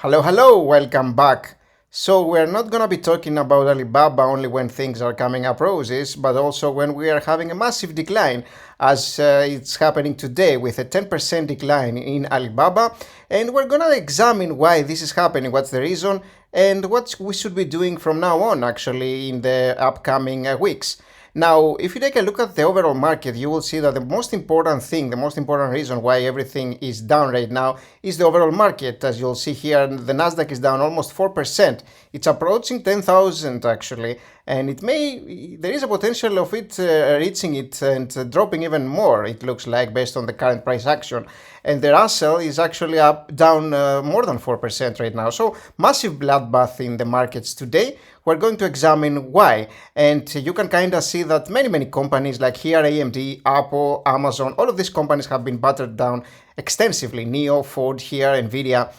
Hello, welcome back. So, we're not gonna be talking about Alibaba only when things are coming up roses, but also when we are having a massive decline, as it's happening today with a 10% decline in Alibaba. And we're gonna examine why this is happening, what's the reason, and what we should be doing from now on actually in the upcoming weeks. Now, if you take a look at the overall market, you will see that the most important thing, the most important reason why everything is down right now is the overall market. As you'll see here, the Nasdaq is down almost 4%. It's approaching 10,000 actually, and there is a potential of it reaching it and dropping even more, it looks like, based on the current price action. And the Russell is actually down more than 4% right now. So, massive bloodbath in the markets today. We're going to examine why. And you can kind of see that many companies like here, AMD, Apple, Amazon, all of these companies have been battered down extensively. NEO, Ford here, Nvidia.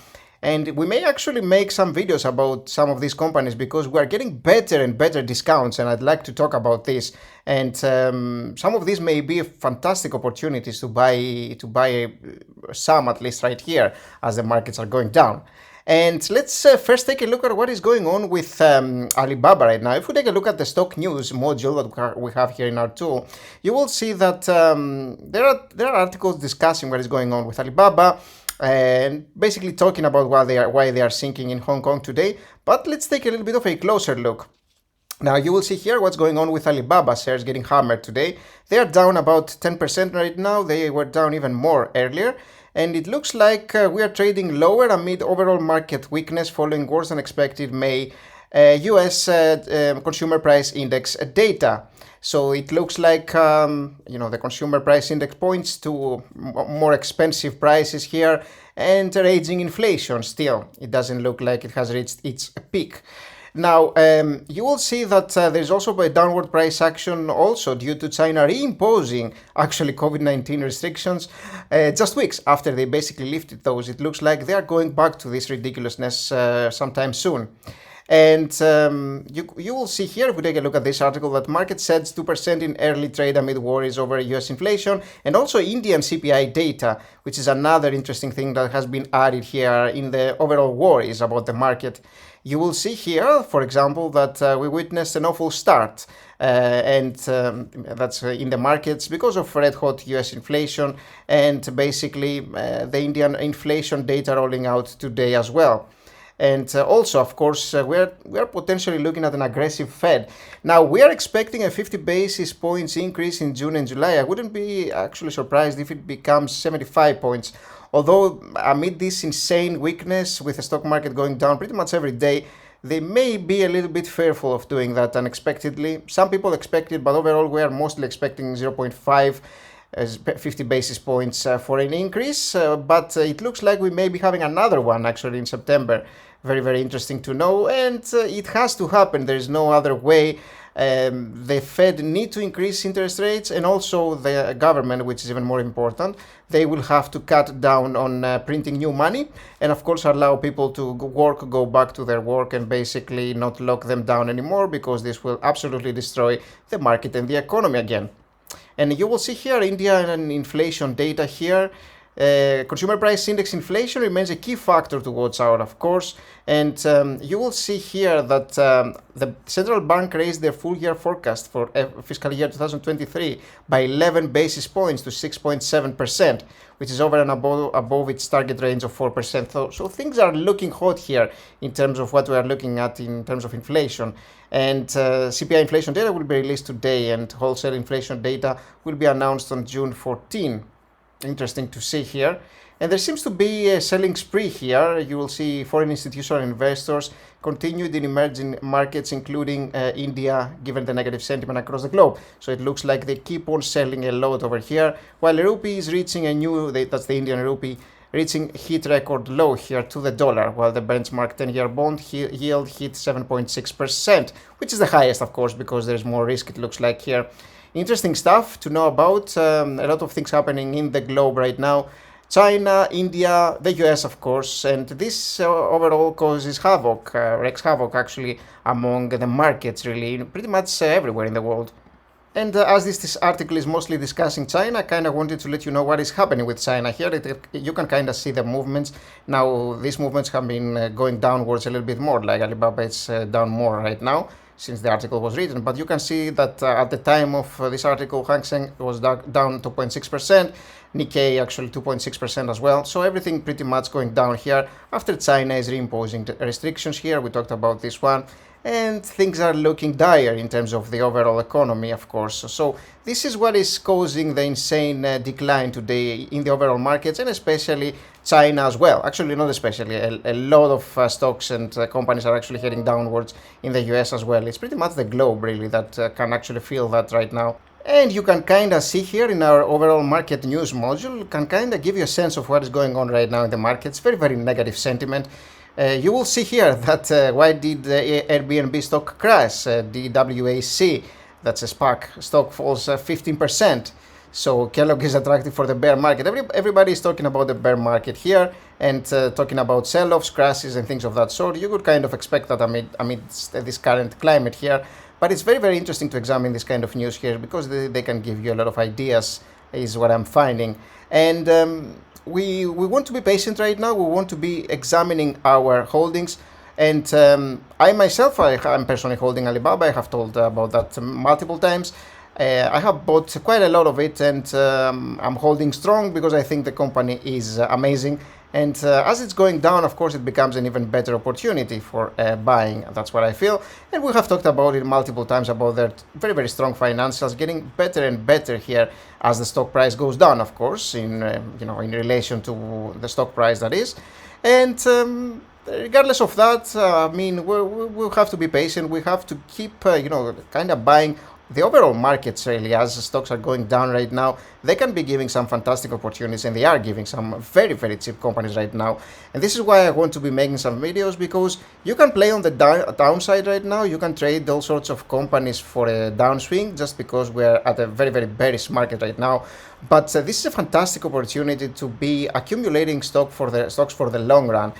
And we may actually make some videos about some of these companies because we are getting better and better discounts, and I'd like to talk about this. And some of these may be fantastic opportunities to buy some, at least right here, as the markets are going down. And let's first take a look at what is going on with Alibaba right now. If we take a look at the stock news module that we have here in our tool, you will see that there are articles discussing what is going on with Alibaba and basically talking about why they are sinking in Hong Kong today. But let's take a little bit of a closer look. Now you will see here what's going on with Alibaba shares getting hammered today. They are down about 10% right now. They were down even more earlier. And it looks like we are trading lower amid overall market weakness following worse than expected May US consumer price index data. So it looks like, the consumer price index points to more expensive prices here and raging inflation still. It doesn't look like it has reached its peak. Now, you will see that there's also a downward price action also due to China reimposing actually COVID-19 restrictions just weeks after they basically lifted those. It looks like they are going back to this ridiculousness sometime soon. And you will see here, if we take a look at this article, that market sets 2% in early trade amid worries over US inflation, and also Indian CPI data, which is another interesting thing that has been added here in the overall worries about the market. You will see here, for example, that we witnessed an awful start, and that's in the markets because of red hot US inflation and basically the Indian inflation data rolling out today as well. And also, of course, we are potentially looking at an aggressive Fed. Now, we are expecting a 50 basis points increase in June and July. I wouldn't be actually surprised if it becomes 75 points. Although, amid this insane weakness with the stock market going down pretty much every day, they may be a little bit fearful of doing that unexpectedly. Some people expect it, but overall, we are mostly expecting 0.5 as 50 basis points for an increase, but it looks like we may be having another one actually in September. Very interesting to know, and it has to happen. There is no other way. The Fed need to increase interest rates, and also the government, which is even more important, they will have to cut down on printing new money, and of course allow people to go back to their work, and basically not lock them down anymore, because this will absolutely destroy the market and the economy again. And you will see here Indian inflation data here. Consumer price index inflation remains a key factor to watch out, of course. And you will see here that the central bank raised their full year forecast for fiscal year 2023 by 11 basis points to 6.7%, which is over and above its target range of 4%. So things are looking hot here in terms of what we are looking at in terms of inflation. And CPI inflation data will be released today, and wholesale inflation data will be announced on June 14. Interesting to see here. And there seems to be a selling spree here. You will see foreign institutional investors continued in emerging markets, including India, given the negative sentiment across the globe. So it looks like they keep on selling a lot over here, while the rupee is reaching that's the Indian rupee, reaching hit record low here to the dollar, while the benchmark 10-year bond yield hit 7.6%, which is the highest, of course, because there's more risk, it looks like here. Interesting stuff to know about. A lot of things happening in the globe right now. China, India, the US, of course, and this overall causes havoc, wreaks havoc actually among the markets, really, pretty much everywhere in the world. And as this article is mostly discussing China, I kind of wanted to let you know what is happening with China here. You can kind of see the movements. Now, these movements have been going downwards a little bit more, like Alibaba is down more right now since the article was written. But you can see that at the time of this article, Hang Seng was down 2.6%, Nikkei actually 2.6% as well. So everything pretty much going down here after China is reimposing restrictions here. We talked about this one. And things are looking dire in terms of the overall economy, of course. So this is what is causing the insane decline today in the overall markets, and especially China as well. Actually, not especially. A lot of stocks and companies are actually heading downwards in the US as well. It's pretty much the globe, really, that can actually feel that right now. And you can kind of see here in our overall market news module, can kind of give you a sense of what is going on right now in the markets. Very, very negative sentiment. You will see here that why did Airbnb stock crash? The WAC, that's a SPAC, stock falls 15%. So Kellogg is attractive for the bear market. Everybody is talking about the bear market here and talking about sell-offs, crashes, and things of that sort. You could kind of expect that amidst this current climate here. But it's very, very interesting to examine this kind of news here because they can give you a lot of ideas, is what I'm finding. And we want to be patient right now. We want to be examining our holdings. And I myself, I'm personally holding Alibaba. I have told about that multiple times. I have bought quite a lot of it, and I'm holding strong because I think the company is amazing. And as it's going down, of course, it becomes an even better opportunity for buying. That's what I feel. And we have talked about it multiple times about their very, very strong financials getting better and better here as the stock price goes down, of course, in in relation to the stock price that is. And regardless of that, I mean, we'll have to be patient. We have to keep, kind of buying. The overall markets, really, as the stocks are going down right now, they can be giving some fantastic opportunities, and they are giving some very, very cheap companies right now. And this is why I want to be making some videos, because you can play on the downside right now. You can trade all sorts of companies for a downswing just because we're at a very, very bearish market right now. But this is a fantastic opportunity to be accumulating stocks for the long run.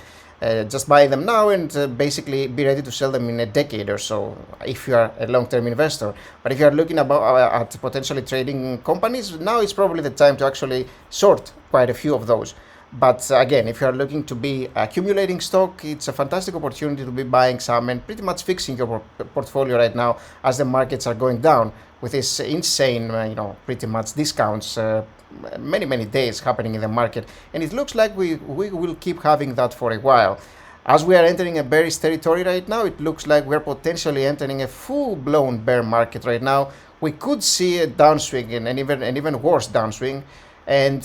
Just buy them now and basically be ready to sell them in a decade or so if you are a long-term investor. But if you are looking at potentially trading companies, now is probably the time to actually sort quite a few of those. But again, if you are looking to be accumulating stock, it's a fantastic opportunity to be buying some and pretty much fixing your portfolio right now as the markets are going down with this insane, pretty much discounts many days happening in the market, and it looks like we will keep having that for a while. As we are entering a bearish territory right now, it looks like we're potentially entering a full-blown bear market right now. We could see a downswing and an even worse downswing, and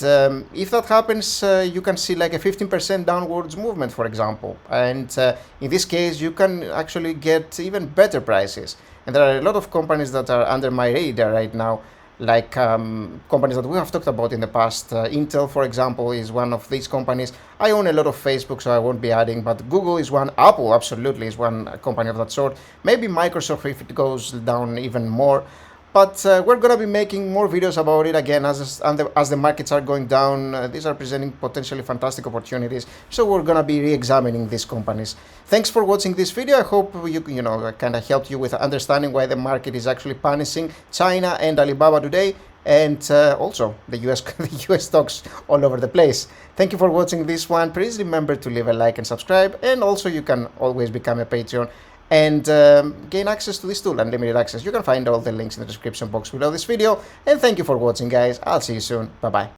if that happens, you can see like a 15% downwards movement, for example. And in this case, you can actually get even better prices. And there are a lot of companies that are under my radar right now, like companies that we have talked about in the past. Intel, for example, is one of these companies. I own a lot of Facebook, so I won't be adding, but Google is one. Apple absolutely is one company of that sort. Maybe Microsoft if it goes down even more. But we're going to be making more videos about it again as the markets are going down. These are presenting potentially fantastic opportunities. So we're going to be re-examining these companies. Thanks for watching this video. I hope you kind of helped you with understanding why the market is actually punishing China and Alibaba today, and also the US stocks all over the place. Thank you for watching this one. Please remember to leave a like and subscribe, and also you can always become a Patreon and gain access to this tool, unlimited access. You can find all the links in the description box below this video. And thank you for watching, guys. I'll see you soon. Bye bye.